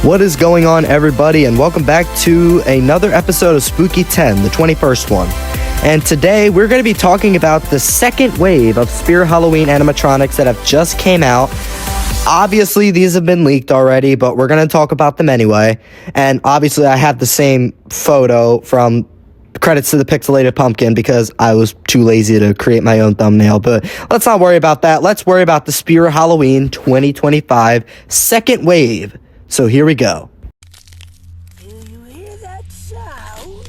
What is going on, everybody, and welcome back to another episode of Spooky 10, the 21st one. And today we're going to be talking about the second wave of Spirit Halloween animatronics that have just came out. Obviously, these have been leaked already, but we're going to talk about them anyway. And obviously, I have the same photo from credits to the Pixelated Pumpkin because I was too lazy to create my own thumbnail. But let's not worry about that. Let's worry about the Spirit Halloween 2025 second wave. So here we go. Do you hear that sound?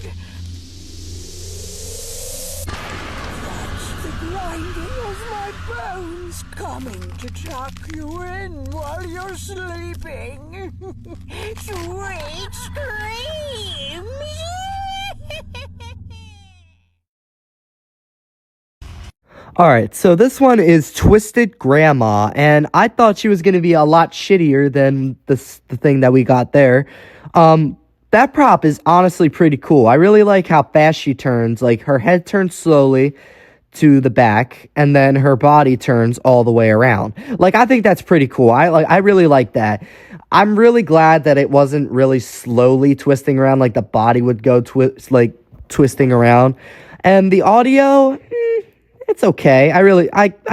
That's the grinding of my bones coming to tuck you in while you're sleeping. Sweet screams! Alright, so this one is Twisted Grandma, and I thought she was going to be a lot shittier than the thing that we got there. That prop is honestly pretty cool. I really like how fast she turns. Like, her head turns slowly to the back, and then her body turns all the way around. Like, I think that's pretty cool. I really like that. I'm really glad that it wasn't really slowly twisting around, like the body would go twisting around. And the audio, it's okay. I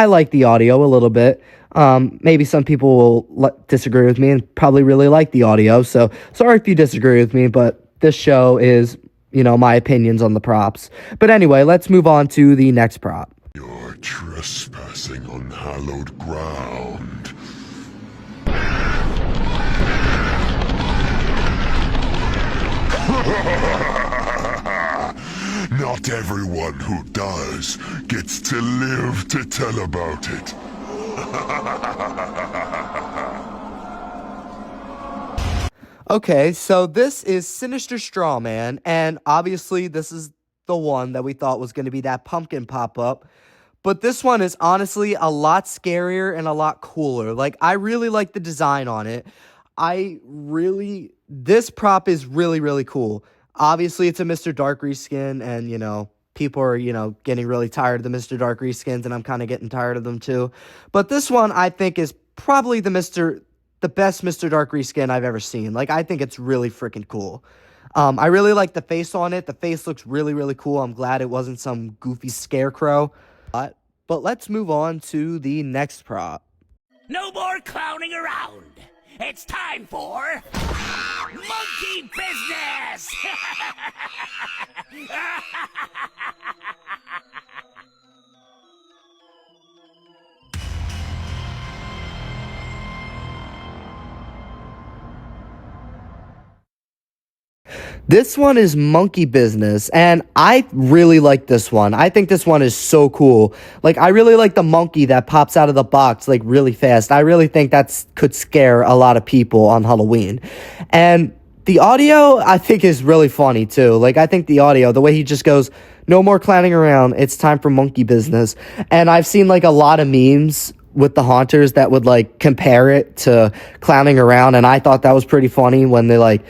like the audio a little bit. Maybe some people will disagree with me and probably really like the audio. So sorry if you disagree with me, but this show is, my opinions on the props. But anyway, let's move on to the next prop. You're trespassing on hallowed ground. Not everyone who does gets to live to tell about it. Okay, so this is Sinister Strawman, and obviously this is the one that we thought was going to be that pumpkin pop-up. But this one is honestly a lot scarier and a lot cooler. Like, I really like the design on it. This prop is really, really cool. Obviously, it's a Mr. Dark reskin, and, people are, getting really tired of the Mr. Dark reskins, and I'm kind of getting tired of them too. But this one, I think, is probably the best Mr. Dark reskin I've ever seen. Like, I think it's really freaking cool. I really like the face on it. The face looks really, really cool. I'm glad it wasn't some goofy scarecrow. But let's move on to the next prop. No more clowning around. It's time for monkey business. This one is Monkey Business, and I really like this one. I think this one is so cool. Like, I really like the monkey that pops out of the box, like, really fast. I really think that could scare a lot of people on Halloween. And the audio, I think, is really funny, too. Like, I think the audio, the way he just goes, no more clowning around, it's time for monkey business. And I've seen, like, a lot of memes with the haunters that would, like, compare it to clowning around, and I thought that was pretty funny when they, like,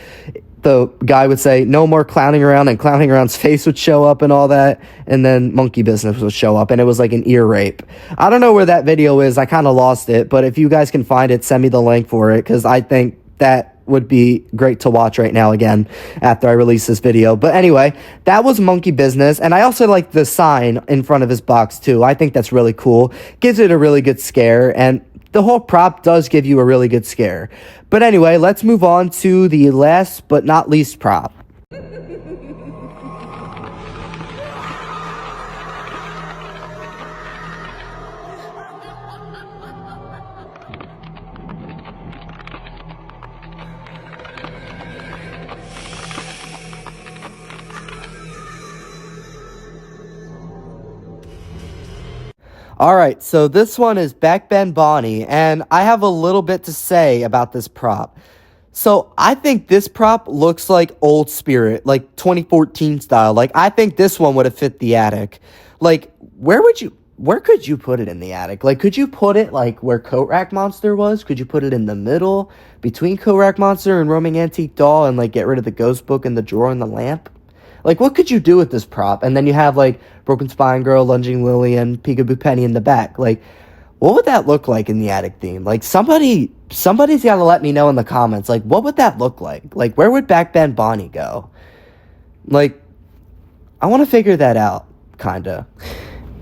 the guy would say, no more clowning around, and clowning around's face would show up and all that, and then monkey business would show up, and it was like an ear rape. I don't know where that video is. I kind of lost it, but if you guys can find it, send me the link for it, because I think that would be great to watch right now again after I release this video. But anyway, that was monkey business, and I also like the sign in front of his box too. I think that's really cool. Gives it a really good scare, and the whole prop does give you a really good scare. But anyway, let's move on to the last but not least prop. Alright, so this one is Back Ben Bonnie, and I have a little bit to say about this prop. So, I think this prop looks like old Spirit, like 2014 style. Like, I think this one would have fit the attic. Like, where could you put it in the attic? Like, could you put it, like, where Coat Rack Monster was? Could you put it in the middle, between Coat Rack Monster and Roaming Antique Doll, and, like, get rid of the ghost book and the drawer and the lamp? Like, what could you do with this prop? And then you have, like, Broken Spine Girl, Lunging Lily, and Peekaboo Penny in the back. Like, what would that look like in the attic theme? Like, somebody somebody's got to let me know in the comments, like, what would that look like? Like, where would Backbend Bonnie go? Like, I want to figure that out, kinda.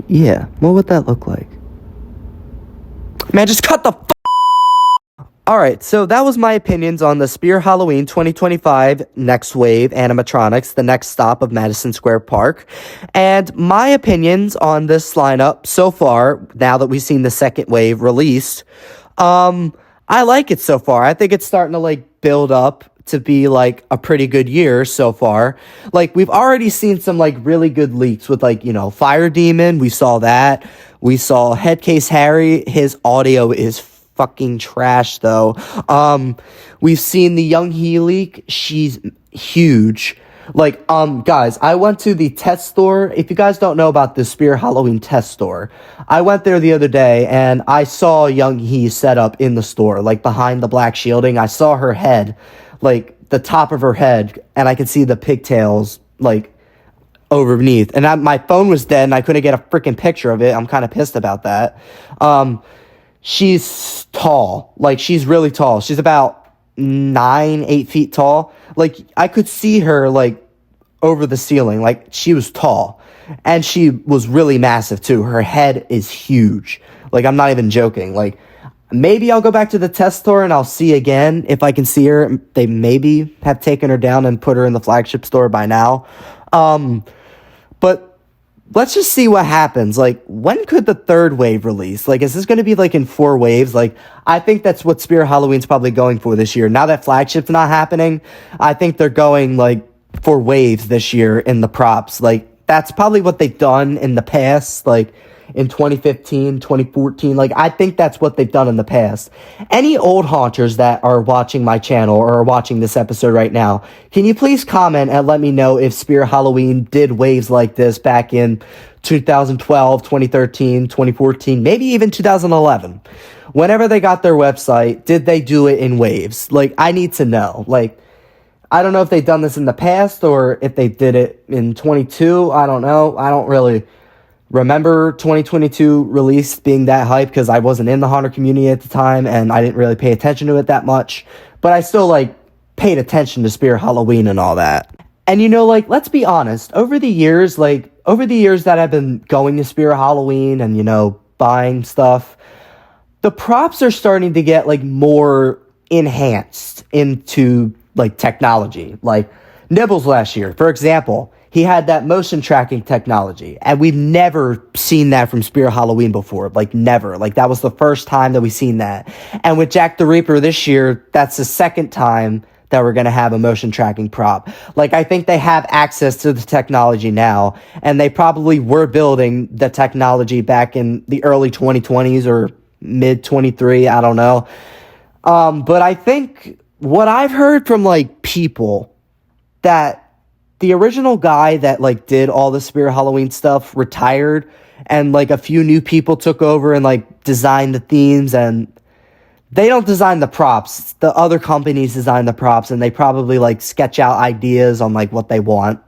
Yeah, what would that look like? Man, just cut the Alright, so that was my opinions on the Spear Halloween 2025 Next Wave Animatronics, the next stop of Madison Square Park. And my opinions on this lineup so far, now that we've seen the second wave released, I like it so far. I think it's starting to, like, build up to be, like, a pretty good year so far. Like, we've already seen some, like, really good leaks with, like, you know, Fire Demon. We saw that. We saw Headcase Harry. His audio is fucking trash, though. We've seen the Young He leak. She's huge. Like, guys, I went to the test store. If you guys don't know about the Spear Halloween test store, I went there the other day and I saw Young He set up in the store, like behind the black shielding. I saw her head, like the top of her head, and I could see the pigtails, like, overneath. And my phone was dead and I couldn't get a freaking picture of it. I'm kind of pissed about that. She's tall. Like, she's really tall. She's about 8 feet tall. Like, I could see her, like, over the ceiling. Like, she was tall. And she was really massive, too. Her head is huge. Like, I'm not even joking. Like, maybe I'll go back to the test store and I'll see again if I can see her. They maybe have taken her down and put her in the flagship store by now. But let's just see what happens. Like, when could the third wave release? Like, is this going to be, like, in 4 waves? Like, I think that's what Spear Halloween's probably going for this year. Now that flagship's not happening, I think they're going, like, for waves this year in the props. Like, that's probably what they've done in the past, like, in 2015, 2014. Like, I think that's what they've done in the past. Any old haunters that are watching my channel or are watching this episode right now, can you please comment and let me know if Spear Halloween did waves like this back in 2012, 2013, 2014, maybe even 2011? Whenever they got their website, did they do it in waves? Like, I need to know. Like, I don't know if they've done this in the past or if they did it in 22. I don't know. I don't really remember 2022 release being that hype because I wasn't in the haunter community at the time and I didn't really pay attention to it that much. But I still, like, paid attention to Spear Halloween and all that. And, you know, like, let's be honest. Over the years that I've been going to Spear Halloween and, you know, buying stuff, the props are starting to get, like, more enhanced into, like, technology. Like, Nibbles last year, for example, he had that motion tracking technology, and we've never seen that from Spear Halloween before. Like, never. Like, that was the first time that we've seen that. And with Jack the Reaper this year, that's the second time that we're going to have a motion tracking prop. Like, I think they have access to the technology now, and they probably were building the technology back in the early 2020s or mid 23, I don't know. But I think what I've heard from, like, people, that the original guy that, like, did all the Spear Halloween stuff retired, and, like, a few new people took over and, like, designed the themes, and they don't design the props. The other companies design the props, and they probably, like, sketch out ideas on, like, what they want.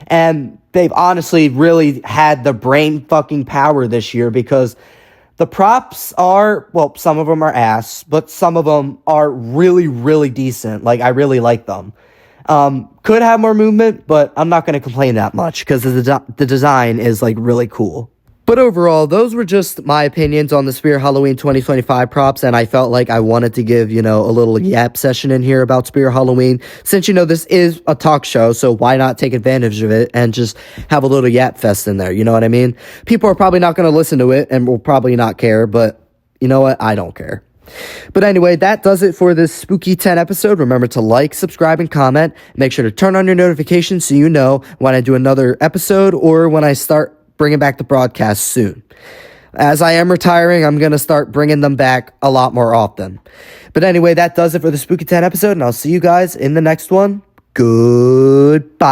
And they've honestly really had the brain fucking power this year, because the props are, well, some of them are ass, but some of them are really, really decent. Like, I really like them. Could have more movement, but I'm not going to complain that much because the design is, like, really cool. But overall, those were just my opinions on the Spear Halloween 2025 props, and I felt like I wanted to give, you know, a little yap session in here about Spear Halloween, since, you know, this is a talk show, so why not take advantage of it and just have a little yap fest in there, you know what I mean? People are probably not going to listen to it and will probably not care, but you know what? I don't care. But anyway, that does it for this Spooky 10 episode. Remember to like, subscribe, and comment. Make sure to turn on your notifications so you know when I do another episode or when I start bringing back the broadcast soon. As I am retiring, I'm going to start bringing them back a lot more often. But anyway, that does it for the Spooky 10 episode, and I'll see you guys in the next one. Goodbye.